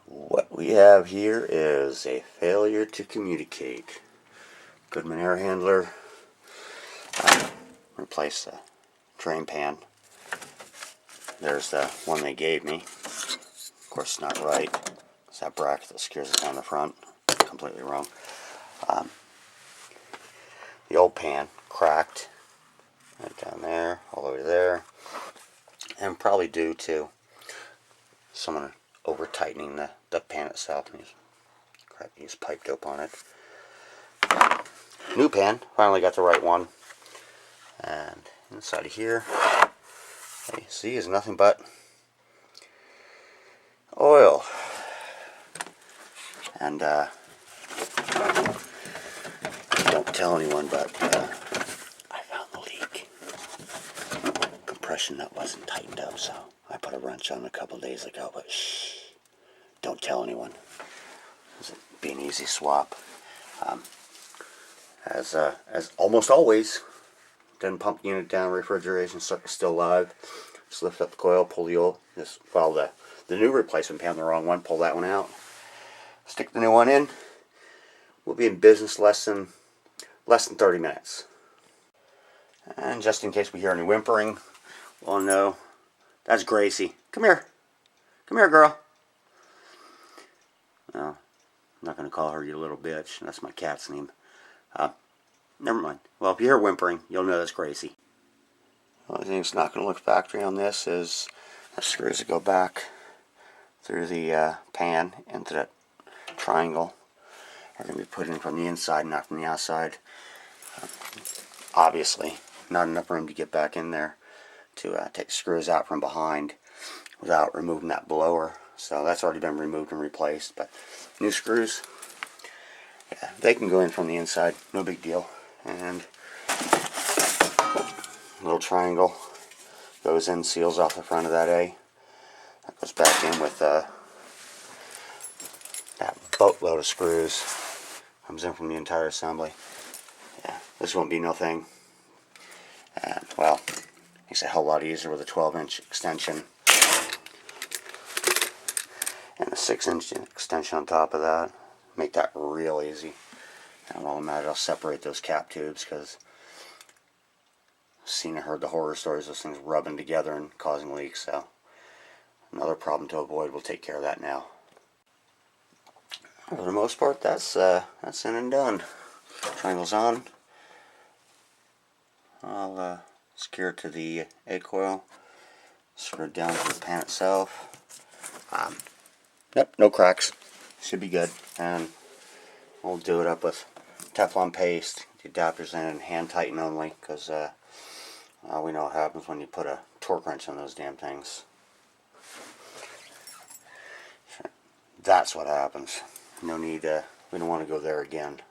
What we have here is a failure to communicate. Goodman air handler. Replace the drain pan. There's the one they gave me. Of course, it's not right. It's that bracket that screws it down the front. Completely wrong. The old pan cracked right down there, all the way there, and probably due to someone over tightening the pan itself. Use pipe dope on it. New pan, finally got the right one. And inside of here, you see, is nothing but oil. And don't tell anyone, but I found the leak. Compression nut wasn't tightened up, so I put a wrench on a couple days ago, but shh, don't tell anyone. This would be an easy swap. As almost always, then pump unit down, refrigeration still live. Just lift up the coil, pull the old, the new replacement pan, the wrong one, pull that one out. Stick the new one in. We'll be in business less than 30 minutes. And just in case we hear any whimpering, we'll know that's Gracie. Come here. Come here, girl. No, I'm not going to call her you little bitch. That's my cat's name. Never mind. Well, if you hear whimpering, you'll know that's Gracie. The only thing that's not going to look factory on this is the screws that go back through the pan into that triangle are going to be put in from the inside, not from the outside. Obviously, not enough room to get back in there to take screws out from behind without removing that blower. So that's already been removed and replaced. But new screws, yeah, they can go in from the inside, no big deal. And little triangle goes in, seals off the front of that A. That goes back in with that boatload of screws. Comes in from the entire assembly. Yeah, this won't be no thing. And, well, makes it a hell lot easier with a 12-inch extension. And a 6-inch extension on top of that. Make that real easy. And all the matter, I'll separate those cap tubes because I've seen and heard the horror stories of those things rubbing together and causing leaks. So another problem to avoid. We'll take care of that now. For the most part, that's in and done. Triangle's on. I'll secure it to the egg coil. Screw it down to the pan itself. Yep, no cracks. Should be good. And we'll do it up with Teflon paste, the adapters in, and hand tighten only, because we know what happens when you put a torque wrench on those damn things. That's what happens. No need, we don't want to go there again.